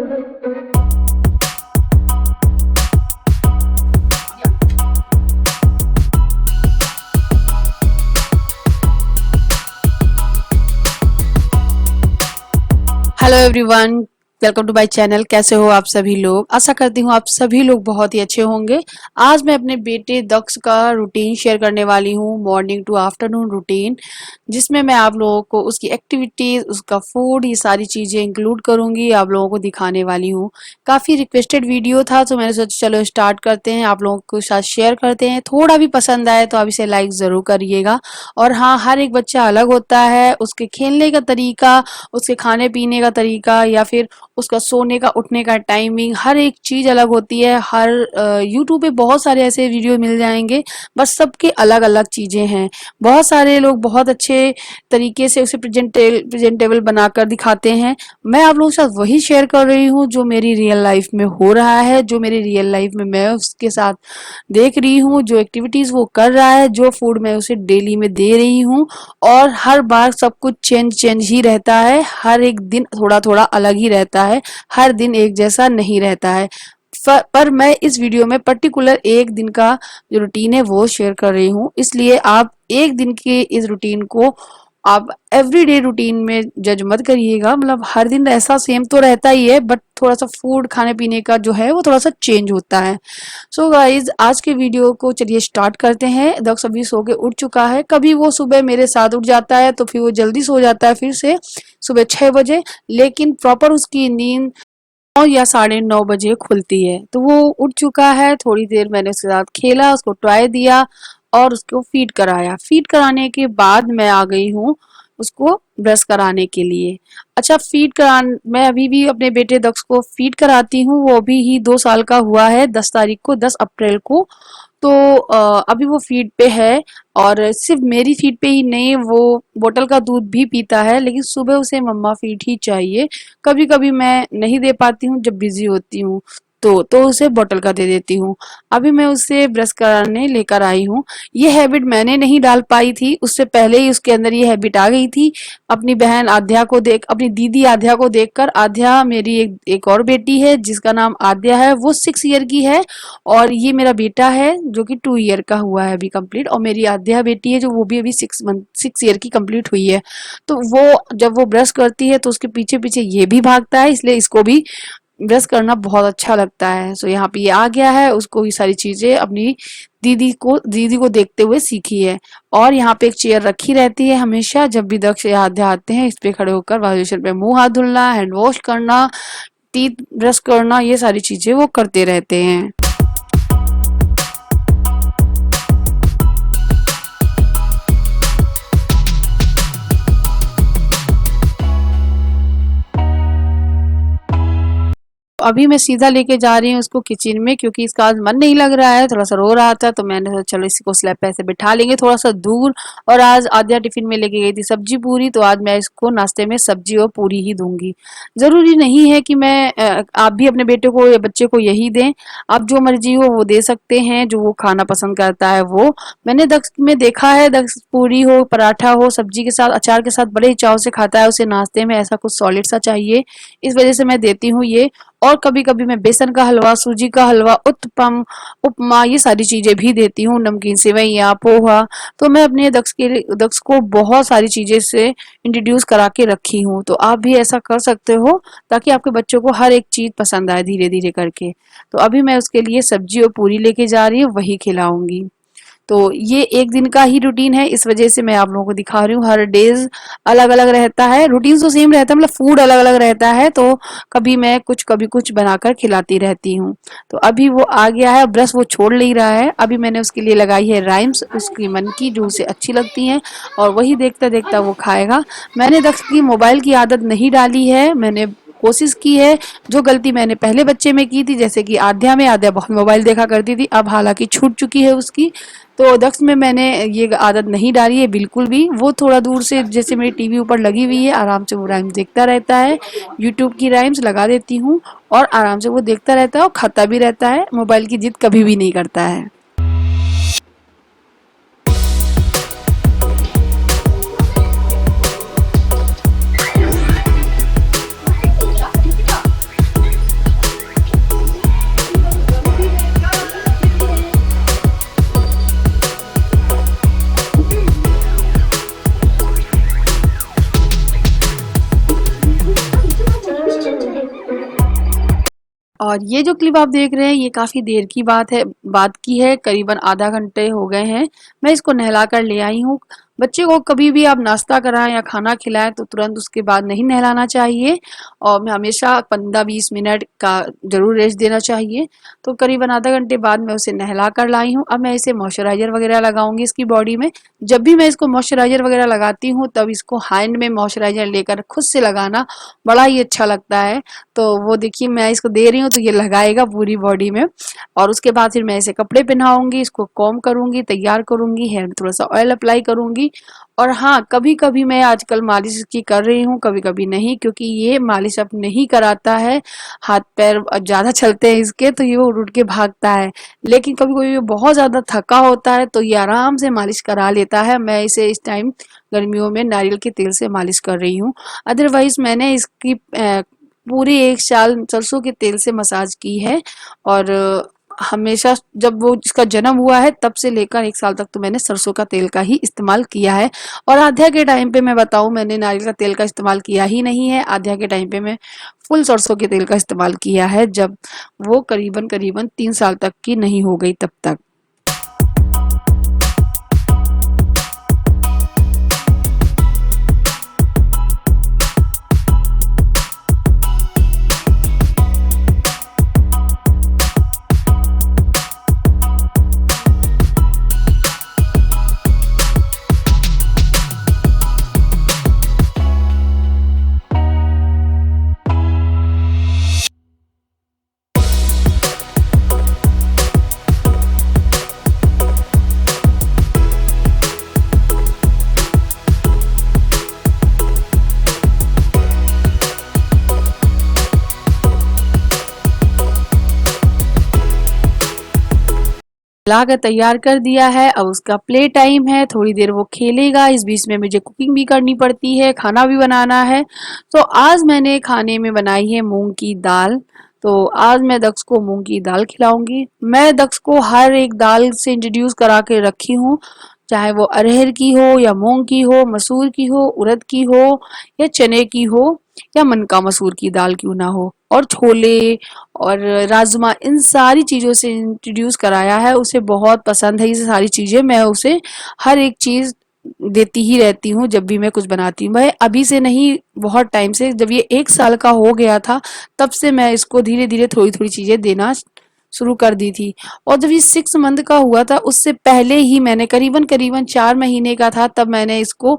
Hello everyone, welcome to my channel. कैसे हो आप सभी लोग? आशा करती हूँ आप सभी लोग बहुत ही अच्छे होंगे। आज मैं अपने बेटे दक्ष का रूटीन शेयर करने वाली हूँ, मॉर्निंग टू आफ्टरनून रूटीन, जिसमें मैं आप लोगों को उसकी एक्टिविटीज, उसका फूड, ये सारी चीजें इंक्लूड करूंगी, आप लोगों को दिखाने वाली हूँ। काफी रिक्वेस्टेड वीडियो था तो मैंने सोचा चलो स्टार्ट करते हैं, आप लोगों के साथ शेयर करते हैं। थोड़ा भी पसंद आए तो आप इसे लाइक जरूर करिएगा। और हाँ, हर एक बच्चा अलग होता है, उसके खेलने का तरीका, उसके खाने पीने का तरीका, या फिर उसका सोने का उठने का टाइमिंग, हर एक चीज अलग होती है। हर यूट्यूब पे बहुत सारे ऐसे वीडियो मिल जाएंगे, बस सबके अलग अलग चीजें हैं। बहुत सारे लोग बहुत अच्छे तरीके से उसे प्रेजेंटेबल बनाकर दिखाते हैं। मैं आप लोगों के साथ वही शेयर कर रही हूँ जो मेरी रियल लाइफ में हो रहा है, जो मेरी रियल लाइफ में मैं उसके साथ देख रही हूँ, जो एक्टिविटीज वो कर रहा है, जो फूड मैं उसे डेली में दे रही हूँ। और हर बार सब कुछ चेंज ही रहता है, हर एक दिन थोड़ा थोड़ा अलग ही रहता है, हर दिन एक जैसा नहीं रहता है। पर मैं इस वीडियो में पर्टिकुलर एक दिन का जो रूटीन है वो शेयर कर रही हूँ, इसलिए आप एक दिन के इस रूटीन को आप एवरीडे रूटीन में जज मत करिएगा। मतलब हर दिन ऐसा सेम तो रहता ही है, बट थोड़ा सा फूड खाने पीने का जो है वो थोड़ा सा चेंज होता है। सो गाइज, आज के वीडियो को चलिए स्टार्ट करते हैं। दक्ष अभी सो के उठ चुका है। कभी वो सुबह मेरे साथ उठ जाता है तो फिर वो जल्दी सो जाता है, फिर से सुबह 6 बजे। लेकिन प्रॉपर उसकी नींद 9 या 9:30 बजे खुलती है। तो वो उठ चुका है, थोड़ी देर मैंने उसके साथ खेला, उसको टॉय दिया और उसको फीड कराया। फीड कराने के बाद मैं आ गई हूँ उसको ब्रश कराने के लिए। अच्छा, मैं अभी भी अपने बेटे दक्ष को फीड कराती हूँ। वो अभी ही 2 साल का हुआ है, 10 तारीख को, 10 अप्रैल को। तो अभी वो फीड पे है। और सिर्फ मेरी फीड पे ही नहीं, वो बोतल का दूध भी पीता है, लेकिन सुबह उसे मम्मा फीड ही चाहिए। कभी कभी मैं नहीं दे पाती हूँ, जब बिजी होती हूँ तो उसे बोतल का दे देती हूँ। अभी मैं उसे ब्रश कराने लेकर आई हूँ। ये हैबिट मैंने नहीं डाल पाई थी, उससे पहले ही उसके अंदर ये हैबिट आ गई थी। अपनी दीदी आध्या को देखकर। आध्या मेरी एक और बेटी है जिसका नाम आध्या है, वो 6 ईयर की है। और ये मेरा बेटा है जो कि 2 ईयर का हुआ है अभी कंप्लीट। और मेरी आध्या बेटी है जो वो भी अभी 6 ईयर की कंप्लीट हुई है। तो वो जब वो ब्रश करती है तो उसके पीछे पीछे ये भी भागता है, इसलिए इसको भी ब्रश करना बहुत अच्छा लगता है। सो यहाँ पे ये आ गया है, उसको ये सारी चीजें अपनी दीदी को देखते हुए सीखी है। और यहाँ पे एक चेयर रखी रहती है हमेशा, जब भी दक्ष या आध्या आते हैं इस पे खड़े होकर वाशबेसिन पे मुंह हाथ धुलना, हैंड वॉश करना, टीथ ब्रश करना, ये सारी चीजें वो करते रहते हैं। अभी मैं सीधा लेके जा रही हूँ उसको किचन में, क्योंकि इसका आज मन नहीं लग रहा है, थोड़ा सा रो रहा था। तो मैंने सोचा चलो इसको स्लैब पे ऐसे बिठा लेंगे थोड़ा सा दूर। और आज आद्या टिफिन में लेके गई थी सब्जी पूरी, तो आज मैं इसको नाश्ते में सब्जी और पूरी ही दूंगी। जरूरी नहीं है कि आप भी अपने बेटे को या बच्चे को यही दें। आप जो मर्जी हो वो दे सकते हैं, जो वो खाना पसंद करता है वो। मैंने दक्ष में देखा है, दक्ष पूरी हो, पराठा हो, सब्जी के साथ, अचार के साथ बड़े ही चाव से खाता है। उसे नाश्ते में ऐसा कुछ सॉलिड सा चाहिए, इस वजह से मैं देती हूँ ये। और कभी कभी मैं बेसन का हलवा, सूजी का हलवा, उत्पम, उपमा, ये सारी चीजें भी देती हूँ, नमकीन सेवइयाँ, पोहा। तो मैं अपने दक्ष को बहुत सारी चीजें से इंट्रोड्यूस करा के रखी हूँ। तो आप भी ऐसा कर सकते हो, ताकि आपके बच्चों को हर एक चीज पसंद आए धीरे धीरे करके। तो अभी मैं उसके लिए सब्जी और पूरी लेके जा रही हूँ, वही खिलाऊंगी। तो ये एक दिन का ही रूटीन है, इस वजह से मैं आप लोगों को दिखा रही हूँ। हर डेज अलग अलग रहता है, रूटीन तो सेम रहता है, मतलब फूड अलग अलग रहता है। तो कभी कुछ बनाकर खिलाती रहती हूँ। तो अभी वो आ गया है, ब्रश वो छोड़ नहीं रहा है। अभी मैंने उसके लिए लगाई है राइम्स, उसकी मन की, जो उसे अच्छी लगती हैं, और वही देखता देखता वो खाएगा। मैंने दक्ष की मोबाइल की आदत नहीं डाली है, मैंने कोशिश की है। जो गलती मैंने पहले बच्चे में की थी, जैसे कि आध्या बहुत मोबाइल देखा करती थी, अब हालांकि छूट चुकी है उसकी। तो दक्ष में मैंने ये आदत नहीं डाली है बिल्कुल भी। वो थोड़ा दूर से, जैसे मेरी टीवी ऊपर लगी हुई है, आराम से वो राइम्स देखता रहता है। यूट्यूब की राइम्स लगा देती हूँ और आराम से वो देखता रहता है और खाता भी रहता है। मोबाइल की जिद कभी भी नहीं करता है। और ये जो क्लिप आप देख रहे हैं ये काफ़ी देर की बात की है, करीबन आधा घंटे हो गए हैं। मैं इसको नहला कर ले आई हूँ। बच्चे को कभी भी आप नाश्ता कराएं या खाना खिलाएं तो तुरंत उसके बाद नहीं नहलाना चाहिए और मैं हमेशा 15-20 मिनट का ज़रूर रेस्ट देना चाहिए। तो करीबन आधा घंटे बाद मैं उसे नहला कर लाई हूँ। अब मैं इसे मॉइस्चराइज़र वगैरह लगाऊंगी इसकी बॉडी में। जब भी मैं इसको मॉइस्चराइज़र वगैरह लगाती हूँ तब इसको हैंड में मॉइस्चराइज़र लेकर खुद से लगाना बड़ा ही अच्छा लगता है। तो वो देखिए मैं इसको दे रही हूँ तो ये लगाएगा पूरी बॉडी में और उसके बाद फिर मैं इसे कपड़े पहनाऊंगी, इसको कॉम्ब करूंगी, तैयार करूंगी, हेयर में थोड़ा सा ऑयल अप्लाई करूंगी। और हाँ, कभी कभी मैं आजकल मालिश इसकी कर रही हूँ, कभी कभी नहीं, क्योंकि ये मालिश अब नहीं कराता है। हाथ पैर ज्यादा चलते हैं इसके तो ये वो उठ के भागता है। लेकिन कभी कभी ये बहुत ज्यादा थका होता है तो ये आराम से मालिश करा लेता है। मैं इसे इस टाइम गर्मियों में नारियल के तेल से मालिश कर रही हूँ। अदरवाइज मैंने इसकी पूरी 1 साल सरसों के तेल से मसाज की है और हमेशा जब वो इसका जन्म हुआ है तब से लेकर 1 साल तक तो मैंने सरसों का तेल का ही इस्तेमाल किया है। और आध्या के टाइम पे मैं बताऊं मैंने नारियल का तेल का इस्तेमाल किया ही नहीं है। आध्या के टाइम पे मैं फुल सरसों के तेल का इस्तेमाल किया है जब वो करीबन करीबन 3 साल तक की नहीं हो गई तब तक। ला कर तैयार कर दिया है। अब उसका प्ले टाइम है, थोड़ी देर वो खेलेगा। इस बीच में मुझे कुकिंग भी करनी पड़ती है, खाना भी बनाना है। तो आज मैंने खाने में बनाई है मूंग की दाल। तो आज मैं दक्ष को मूंग की दाल खिलाऊंगी। मैं दक्ष को हर एक दाल से इंट्रोड्यूस करा के रखी हूँ, चाहे वो अरहर की हो या मूंग की हो, मसूर की हो, उड़द की हो या चने की हो या मनका मसूर की दाल क्यों ना हो, और छोले और राजमा, इन सारी चीज़ों से इंट्रोड्यूस कराया है। उसे बहुत पसंद है ये सारी चीज़ें। मैं उसे हर एक चीज़ देती ही रहती हूँ जब भी मैं कुछ बनाती हूँ। मैं अभी से नहीं, बहुत टाइम से, जब ये 1 साल का हो गया था तब से मैं इसको धीरे धीरे थोड़ी थोड़ी चीज़ें देना शुरू कर दी थी। और जब ये 6 मंथ का हुआ था उससे पहले ही मैंने करीबन करीबन 4 महीने का था तब मैंने इसको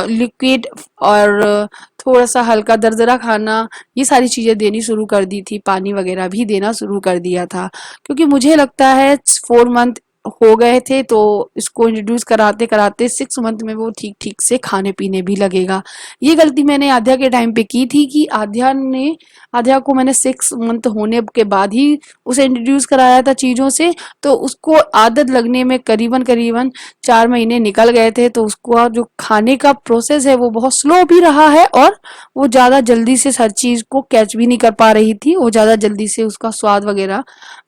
लिक्विड और थोड़ा सा हल्का दरदरा खाना, ये सारी चीज़ें देनी शुरू कर दी थी। पानी वगैरह भी देना शुरू कर दिया था क्योंकि मुझे लगता है 4 मंथ हो गए थे तो इसको इंट्रोड्यूस कराते कराते 6 मंथ में वो ठीक ठीक से खाने पीने भी लगेगा। ये गलती मैंने आध्या के टाइम पे की थी कि आध्या को मैंने 6 मंथ होने के बाद ही उसे इंट्रोड्यूस कराया था चीज़ों से। तो उसको आदत लगने में करीबन करीबन 4 महीने निकल गए थे। तो उसको जो खाने का प्रोसेस है वो बहुत स्लो भी रहा है और वो ज़्यादा जल्दी से हर चीज़ को कैच भी नहीं कर पा रही थी। वो ज़्यादा जल्दी से उसका स्वाद वगैरह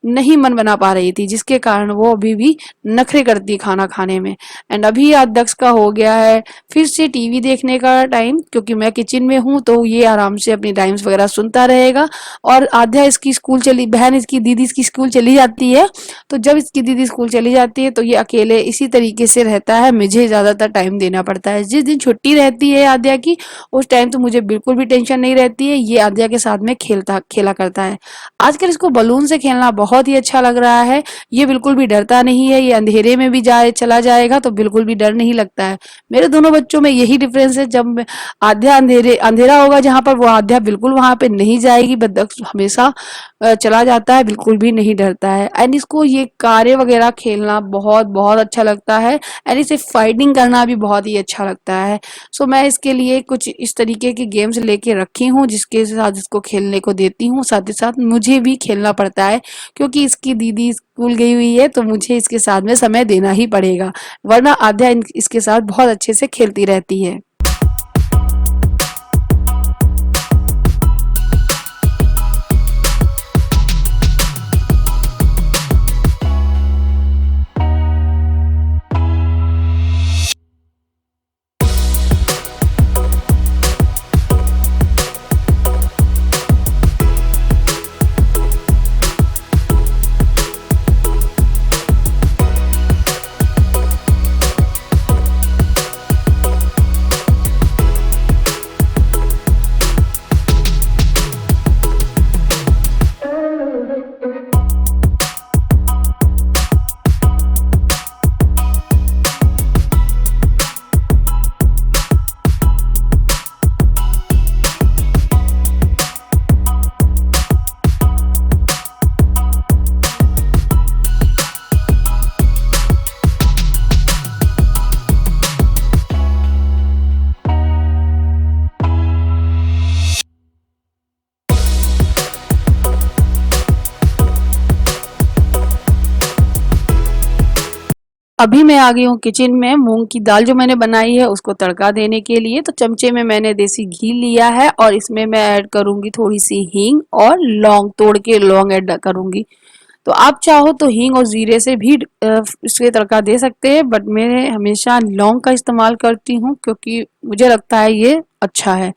नहीं मन बना पा रही थी, जिसके कारण वो अभी भी नखरे करती खाना खाने में। एंड अभी आज दक्ष का हो गया है फिर से टीवी देखने का टाइम, क्योंकि मैं किचन में हूँ तो ये आराम से अपनी राइम्स वगैरह सुनता रहेगा। और आध्या इसकी स्कूल चली, बहन इसकी दीदी इसकी स्कूल चली जाती है। तो जब इसकी दीदी स्कूल चली जाती है तो ये अकेले इसी तरीके से रहता है। मुझे ज़्यादातर टाइम देना पड़ता है। जिस दिन छुट्टी रहती है आध्या की उस टाइम तो मुझे बिल्कुल भी टेंशन नहीं रहती है। ये आध्या के साथ में खेला करता है। आजकल इसको बलून से खेलना बहुत ही अच्छा लग रहा है। ये बिल्कुल भी डरता नहीं है। ये अंधेरे में भी चला जाएगा तो बिल्कुल भी डर नहीं लगता है। मेरे दोनों बच्चों में यही डिफरेंस है। जब आध्या अंधेरा होगा जहां पर, वो आध्या बिल्कुल वहां पे नहीं जाएगी, बट दक्ष हमेशा चला जाता है, बिल्कुल भी नहीं डरता है। एंड इसको ये कारें वगैरह खेलना बहुत बहुत अच्छा लगता है एंड इसे फाइटिंग करना भी बहुत ही अच्छा लगता है। सो मैं इसके लिए कुछ इस तरीके की गेम्स लेके रखी हूँ जिसके साथ इसको खेलने को देती हूँ। साथ ही साथ मुझे भी खेलना पड़ता है क्योंकि इसकी दीदी स्कूल गई हुई है तो मुझे इसके साथ में समय देना ही पड़ेगा, वरना आध्या इसके साथ बहुत अच्छे से खेलती रहती है। अभी मैं आ गई हूँ किचन में। मूंग की दाल जो मैंने बनाई है उसको तड़का देने के लिए, तो चमचे में मैंने देसी घी लिया है और इसमें मैं ऐड करूंगी थोड़ी सी हींग और लौंग, तोड़ के लौंग ऐड करूंगी। तो आप चाहो तो हींग और जीरे से भी इसके तड़का दे सकते हैं, बट मैं हमेशा लौंग का इस्तेमाल करती हूँ क्योंकि मुझे लगता है ये अच्छा है।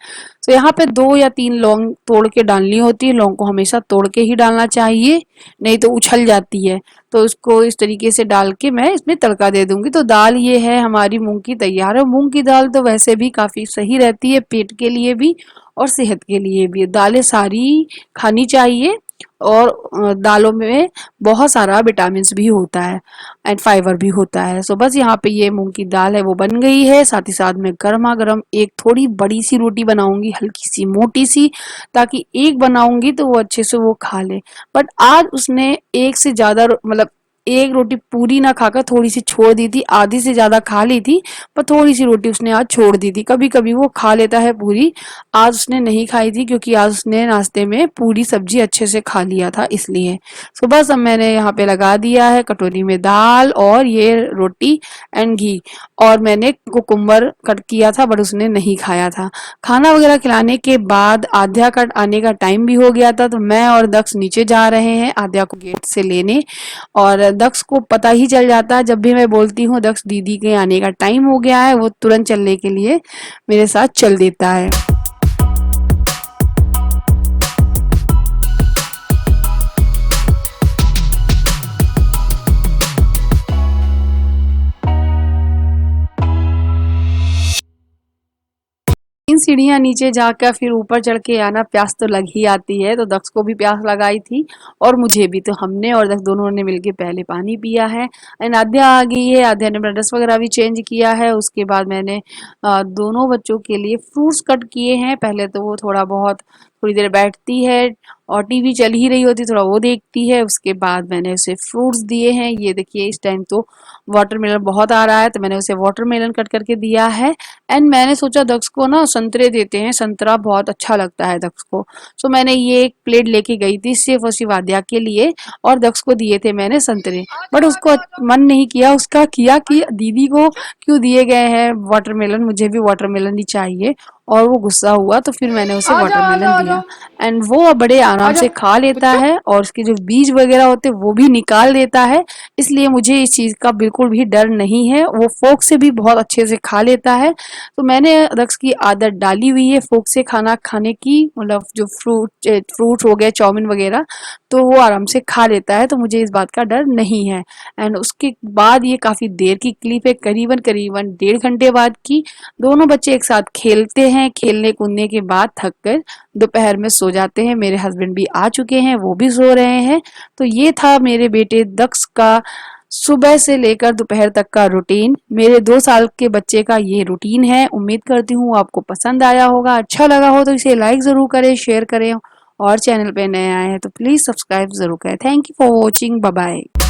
तो यहाँ पे 2 या 3 लौंग तोड़ के डालनी होती है। लौंग को हमेशा तोड़ के ही डालना चाहिए, नहीं तो उछल जाती है। तो इसको इस तरीके से डाल के मैं इसमें तड़का दे दूंगी। तो दाल ये है हमारी मूंग की तैयार है। मूंग की दाल तो वैसे भी काफी सही रहती है पेट के लिए भी और सेहत के लिए भी। दालें सारी खानी चाहिए और दालों में बहुत सारा विटामिन भी होता है एंड फाइबर भी होता है। सो बस यहाँ पे ये मूंग की दाल है वो बन गई है। साथ ही साथ में गर्मा गर्म एक थोड़ी बड़ी सी रोटी बनाऊंगी, हल्की सी मोटी सी, ताकि एक बनाऊंगी तो वो अच्छे से वो खा ले। बट आज उसने एक से ज्यादा मतलब एक रोटी पूरी ना खाकर थोड़ी सी छोड़ दी थी, आधी से ज्यादा खा ली थी पर थोड़ी सी रोटी उसने आज छोड़ दी थी। कभी कभी वो खा लेता है पूरी, आज उसने नहीं खाई थी क्योंकि आज उसने नाश्ते में पूरी सब्जी अच्छे से खा लिया था इसलिए। सुबह सब मैंने यहाँ पे लगा दिया है कटोरी में दाल और ये रोटी एंड घी। और मैंने कुकुम्बर कट किया था बट उसने नहीं खाया था। खाना वगैरह खिलाने के बाद आद्या का आने का टाइम भी हो गया था, तो मैं और दक्ष नीचे जा रहे हैं आद्या को गेट से लेने। और दक्ष को पता ही चल जाता है जब भी मैं बोलती हूँ दक्ष दीदी के आने का टाइम हो गया है, वो तुरंत चलने के लिए मेरे साथ चल देता है। 3 सीढ़ियाँ नीचे जाकर फिर ऊपर चढ़ के आना, प्यास तो लग ही आती है। तो दक्ष को भी प्यास लगाई थी और मुझे भी, तो हमने और दक्ष दोनों ने मिलके पहले पानी पिया है। एंड आद्या आ गई है, आद्या ने अपना ड्रेस वगैरह भी चेंज किया है। उसके बाद मैंने दोनों बच्चों के लिए फ्रूट्स कट किए हैं। पहले तो वो थोड़ा बहुत थोड़ी देर बैठती है और टीवी चल ही रही होती थोड़ा वो देखती है। उसके बाद मैंने उसे फ्रूट्स दिए हैं। ये देखिए इस टाइम तो वाटरमेलन बहुत आ रहा है तो मैंने उसे वाटरमेलन कट करके दिया है। एंड मैंने सोचा दक्ष को ना संतरे देते हैं, संतरा बहुत अच्छा लगता है दक्ष को। सो मैंने ये एक प्लेट लेके गई थी सिर्फ और सिर्फ आद्या के लिए और दक्ष को दिए थे मैंने संतरे। बट उसको मन नहीं किया उसका, किया कि दीदी को क्यों दिए गए हैं वाटरमेलन, मुझे भी वाटरमेलन ही चाहिए। और वो गुस्सा हुआ तो फिर मैंने उसे वाटरमेलन दिया एंड वो अब बड़े आराम से खा लेता है और उसके जो बीज वगैरह होते हैं वो भी निकाल देता है। इसलिए मुझे इस चीज का बिल्कुल भी डर नहीं है, वो फोक से भी बहुत अच्छे से खा लेता है। तो मैंने दक्ष की आदत डाली हुई है फोक से खाना खाने की, मतलब जो फ्रूट हो गए चाउमीन वगैरह, तो वो आराम से खा लेता है, तो मुझे इस बात का डर नहीं है। एंड उसके बाद ये काफी देर की क्लिप है, करीबन करीबन 1.5 घंटे बाद की। दोनों बच्चे एक साथ खेलते हैं, खेलने कूदने के बाद थक कर दोपहर में सो जाते हैं। मेरे हस्बैंड भी आ चुके हैं, वो भी सो रहे हैं। तो ये था मेरे बेटे दक्ष का सुबह से लेकर दोपहर तक का रूटीन। मेरे 2 साल के बच्चे का ये रूटीन है। उम्मीद करती हूँ आपको पसंद आया होगा। अच्छा लगा हो तो इसे लाइक जरूर करें, शेयर करें और चैनल पे नए आए हैं तो प्लीज सब्सक्राइब जरूर करें। Thank you for watching, bye bye.